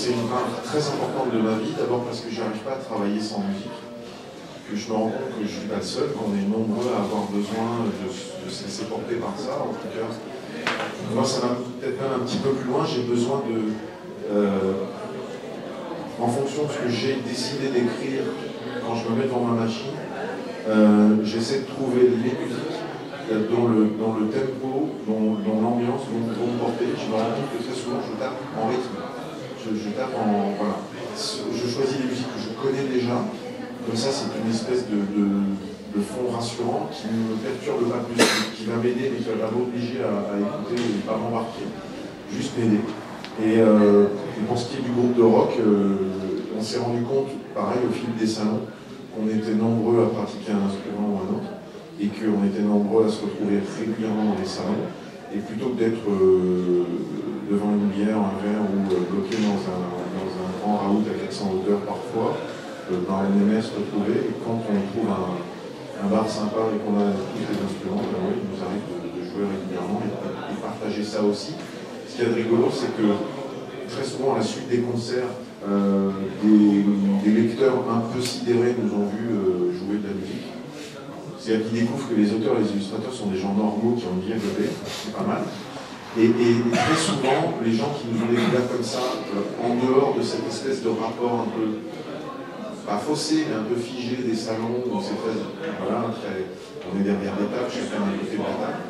c'est une part très importante de ma vie, d'abord parce que je n'arrive pas à travailler sans musique, que je me rends compte que je ne suis pas le seul, qu'on est nombreux à avoir besoin de se laisser porter par ça. En tout cas, moi ça va peut-être même un petit peu plus loin, j'ai besoin de, en fonction de ce que j'ai décidé d'écrire quand je me mets devant ma machine, j'essaie de trouver les musiques dans le tempo, dans l'ambiance, dont me porter. Je me rends compte que très souvent je tape en rythme, je tape en... voilà. Je choisis les musiques que je connais déjà. Comme ça, c'est une espèce de fond rassurant qui ne me perturbe pas plus, qui va m'aider, mais qui va m'obliger à écouter et pas m'embarquer, juste m'aider. Et pour ce qui est du groupe de rock, on s'est rendu compte, pareil, au fil des salons, qu'on était nombreux à pratiquer un instrument ou un autre, et qu'on était nombreux à se retrouver régulièrement dans les salons, et plutôt que d'être devant une bière, un verre, ou bloqué dans un grand raout à 400 hauteurs parfois, on aimait se retrouver, et quand on trouve un bar sympa et qu'on a tous les instruments, ben oui, il nous arrive de jouer régulièrement et partager ça aussi. Ce qu'il y a de rigolo, c'est que très souvent, à la suite des concerts, des lecteurs un peu sidérés nous ont vus jouer de la musique. C'est-à-dire qu'ils découvrent que les auteurs et les illustrateurs sont des gens normaux qui ont une vie à côté, c'est pas mal. Et très souvent, les gens qui nous ont découvert comme ça, en dehors de cette espèce de rapport un peu pas faussé, mais un peu figé des salons où c'est fait, voilà, on est derrière des tables, chacun à côté de la table.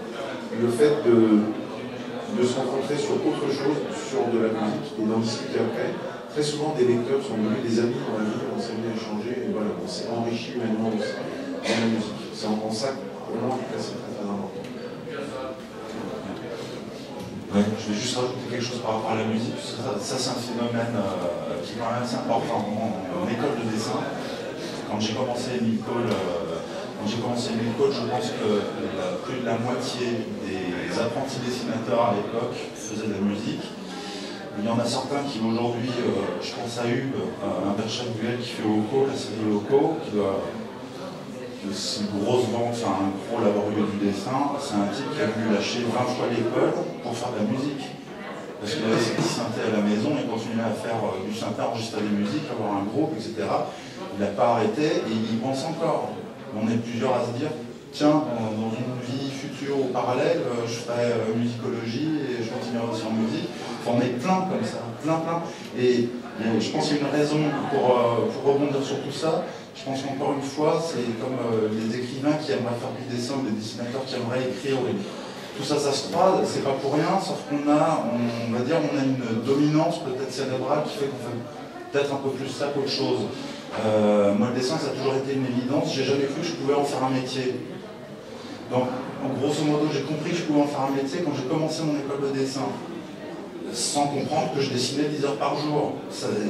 Le fait de se rencontrer sur autre chose, sur de la musique, et d'en discuter après, très souvent des lecteurs sont devenus des amis dans la vie, on s'est mis à échanger, et voilà, on s'est enrichi humainement aussi dans la musique. C'est en ça, pour moi, c'est très très important. Ouais, je vais juste rajouter quelque chose par rapport à la musique, parce que ça c'est un phénomène qui est quand même assez important en école de dessin. Quand j'ai commencé l'école, je pense que plus de la moitié des apprentis dessinateurs à l'époque faisaient de la musique. Il y en a certains qui aujourd'hui, je pense à Hub, un Berchabuel qui fait Loco, la série Loco, c'est une grosse vente, c'est un gros laborieux du dessin. C'est un type qui a voulu lâcher 20 fois l'école pour faire de la musique. Parce qu'il avait ses petits synthés à la maison, il continuait à faire du synthé, enregistrer des musiques, avoir un groupe, etc. Il n'a pas arrêté et il y pense encore. On est plusieurs à se dire, tiens, dans une vie future ou parallèle, je ferai musicologie et je continuerai aussi en musique. Enfin, on est plein comme ça, plein. Et je pense qu'il y a une raison pour rebondir sur tout ça. Je pense qu'encore une fois, c'est comme les écrivains qui aimeraient faire du dessin, ou les dessinateurs qui aimeraient écrire. Tout ça, ça se croise, c'est pas pour rien, sauf qu'on a, on va dire, on a une dominance peut-être cérébrale qui fait qu'on fait peut-être un peu plus ça qu'autre chose. Moi, le dessin, ça a toujours été une évidence. J'ai jamais cru que je pouvais en faire un métier. Donc, en grosso modo, j'ai compris que je pouvais en faire un métier quand j'ai commencé mon école de dessin. Sans comprendre que je dessinais 10 heures par jour.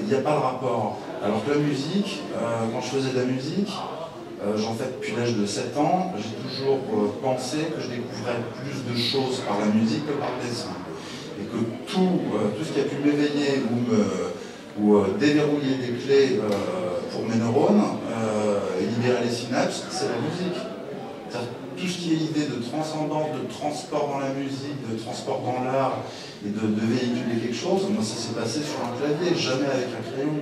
Il n'y a pas de rapport. Alors que la musique, quand je faisais de la musique, j'en fais depuis l'âge de 7 ans, j'ai toujours pensé que je découvrais plus de choses par la musique que par le dessin. Et que tout ce qui a pu m'éveiller ou déverrouiller des clés pour mes neurones, et libérer les synapses, c'est la musique. Tout ce qui est idée de transcendance, de transport dans la musique, de transport dans l'art, et de véhiculer quelque chose, moi ça s'est passé sur un clavier, jamais avec un crayon.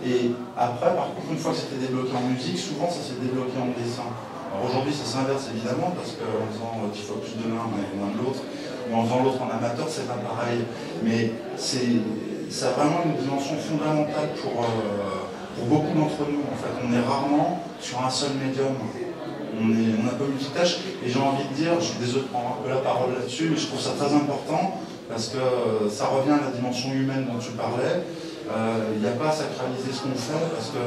Et après, par contre, une fois que c'était débloqué en musique, souvent ça s'est débloqué en dessin. Alors aujourd'hui ça s'inverse évidemment, parce qu'en faisant 10 fois plus de l'un et moins de l'autre, ou en faisant l'autre en amateur, c'est pas pareil. Mais ça a vraiment une dimension fondamentale pour beaucoup d'entre nous. En fait, on est rarement sur un seul médium. On est un peu multitâche, et j'ai envie de dire, je suis désolé de prendre un peu la parole là-dessus, mais je trouve ça très important, parce que ça revient à la dimension humaine dont tu parlais. Il n'y a pas à sacraliser ce qu'on fait, parce que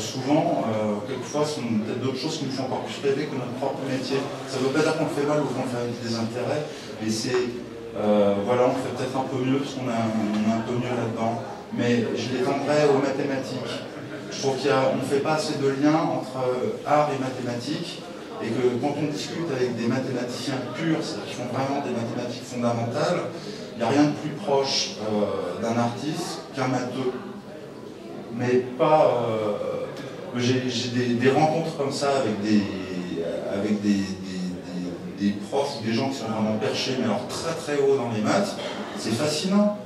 souvent, quelquefois, ce sont peut-être d'autres choses qui nous font encore plus rêver que notre propre métier. Ça ne veut pas dire qu'on le fait mal ou qu'on le fait avec des intérêts, mais c'est, voilà, on le fait peut-être un peu mieux, parce qu'on est un peu mieux là-dedans. Mais je l'étendrai aux mathématiques. Je trouve qu'on ne fait pas assez de lien entre art et mathématiques, et que quand on discute avec des mathématiciens purs, qui font vraiment des mathématiques fondamentales, il n'y a rien de plus proche d'un artiste qu'un matheux. Mais pas... j'ai des rencontres comme ça avec des profs, des gens qui sont vraiment perchés, mais alors très très haut dans les maths. C'est fascinant.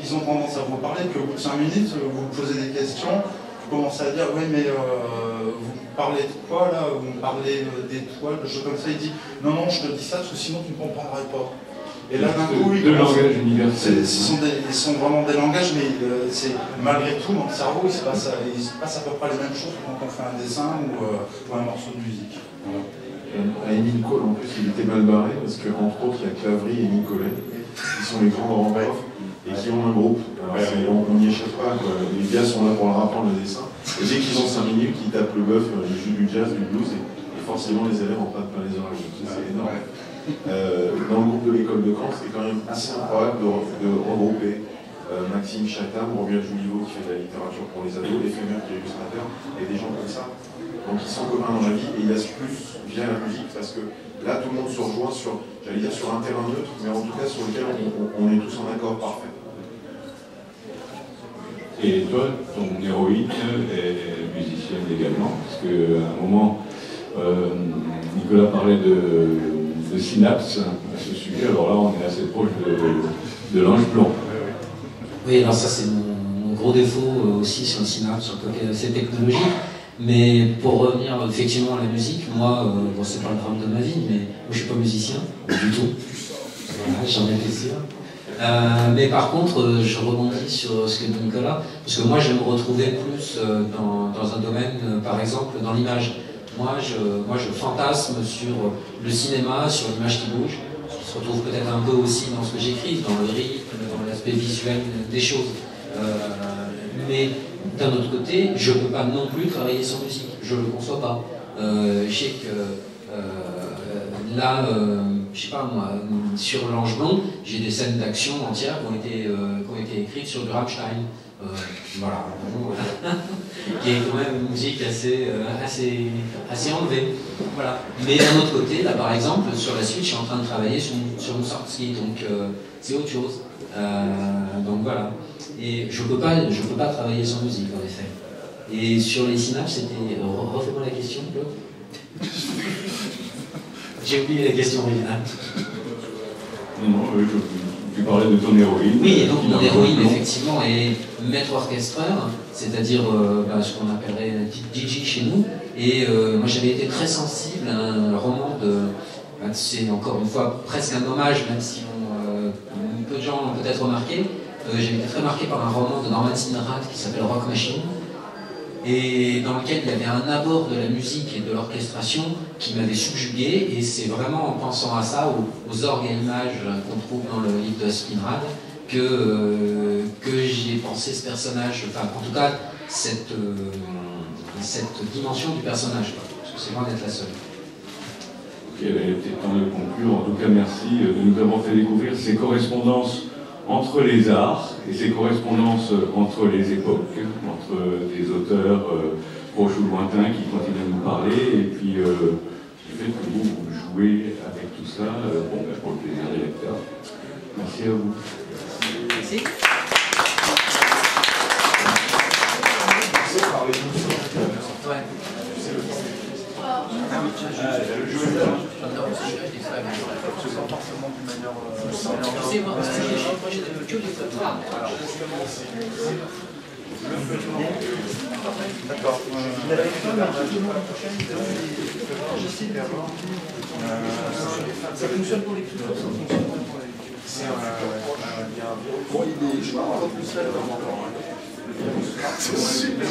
Ils ont tendance à vous parler, qu'au bout de 5 minutes, vous posez des questions, vous commencez à dire oui mais vous parlez de quoi là? Vous me parlez d'étoiles, de choses comme ça. Il dit non non je te dis ça parce que sinon tu ne comprendrais pas. Et là d'un coup de langage universel. Ils sont vraiment des langages, mais malgré tout dans le cerveau il se passe à peu près les mêmes choses quand on fait un dessin ou un morceau de musique. Voilà. À Émile Cole, en plus, il était mal barré parce qu'entre autres, il y a Clavry et Nicolet, qui sont les grands profs et qui ont un groupe. Alors, on n'y échappe pas, quoi. Les gars sont là pour leur apprendre le dessin. Et dès qu'ils ont 5 minutes, ils tapent le bœuf, ils jouent du jazz, du blues, et forcément les élèves en prennent plein les oreilles. C'est énorme. Dans le groupe de l'école de Caen, c'est quand même assez incroyable de regrouper Maxime Chatham, Romuald Jouliveau qui fait de la littérature pour les ados, l'éphémère qui est illustrateur, et des gens comme ça. Donc ils sont communs dans la vie et il y a ce plus via la musique parce que là tout le monde se rejoint sur, j'allais dire sur un terrain neutre, mais en tout cas sur lequel on est tous en accord parfait. Et toi, ton héroïne est musicienne également, parce qu'à un moment, Nicolas parlait de synapse à ce sujet, alors là on est assez proche de l'ange blond. Oui, alors ça c'est mon gros défaut aussi sur le synapse, sur le côté assez technologique. Mais pour revenir effectivement à la musique, moi, bon, c'est pas le drame de ma vie, mais moi je suis pas musicien, du tout. Voilà, j'en étais sûr. Mais par contre, je rebondis sur ce que dit Nicolas, parce que moi je me retrouvais plus dans un domaine, par exemple, dans l'image. Moi je fantasme sur le cinéma, sur l'image qui bouge. Je se retrouve peut-être un peu aussi dans ce que j'écris, dans le rythme, dans l'aspect visuel des choses. Mais d'un autre côté, je ne peux pas non plus travailler sans musique, je ne le conçois pas. Je sais que là, je sais pas moi, sur l'Ange Blond, j'ai des scènes d'action entières qui ont été écrites sur du Rammstein. Voilà, qui est quand même une musique assez enlevée. Voilà. Mais d'un autre côté, là par exemple, sur la suite, je suis en train de travailler sur Mussorgsky, donc c'est autre chose. Donc voilà. Et je peux pas travailler sans musique, en effet. Et sur les synapses, c'était... Refais-moi la question, Claude. J'ai oublié la question originale. Non, tu parlais de ton héroïne. Oui, et donc mon héroïne, effectivement, est maître orchestreur, c'est-à-dire ce qu'on appellerait DJ chez nous. Et moi, j'avais été très sensible à un roman c'est encore une fois presque un hommage, même si peu de gens l'ont peut-être remarqué. J'ai été très marqué par un roman de Norman Sinrad qui s'appelle Rock Machine, et dans lequel il y avait un abord de la musique et de l'orchestration qui m'avait subjugué, et c'est vraiment en pensant à ça, aux orgues et images qu'on trouve dans le livre de Sinrad, que j'ai pensé ce personnage, enfin en tout cas cette dimension du personnage, parce que c'est loin d'être la seule. Ok, il est peut-être temps de conclure. En tout cas, merci de nous avoir fait découvrir ces correspondances entre les arts et ces correspondances entre les époques, entre des auteurs proches ou lointains qui continuent à nous parler, et puis le fait que vous jouez avec tout ça, pour le plaisir des lecteurs. Merci à vous. Merci. Ouais. D'accord. Ça fonctionne pour les clips, ça fonctionne pas pour les... C'est un lien. Bon, il est, je sais pas, en plus là, c'est super.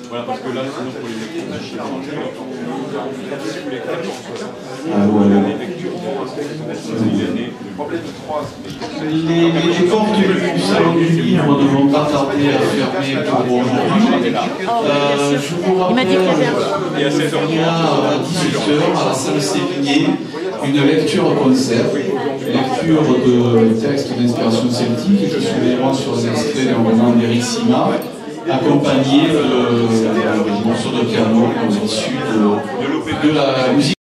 Voilà, parce que là, sinon, pour les lectures, les portes du salon du livre ne vont pas tarder à fermer pour aujourd'hui. Je vous rappelle qu'il y a à 18h à la salle Sévigné une lecture concert, lecture de textes d'inspiration celtique qui sont souvent sur les extraits d'un roman d'Éric Simard. accompagné de morceaux de piano issus de la musique.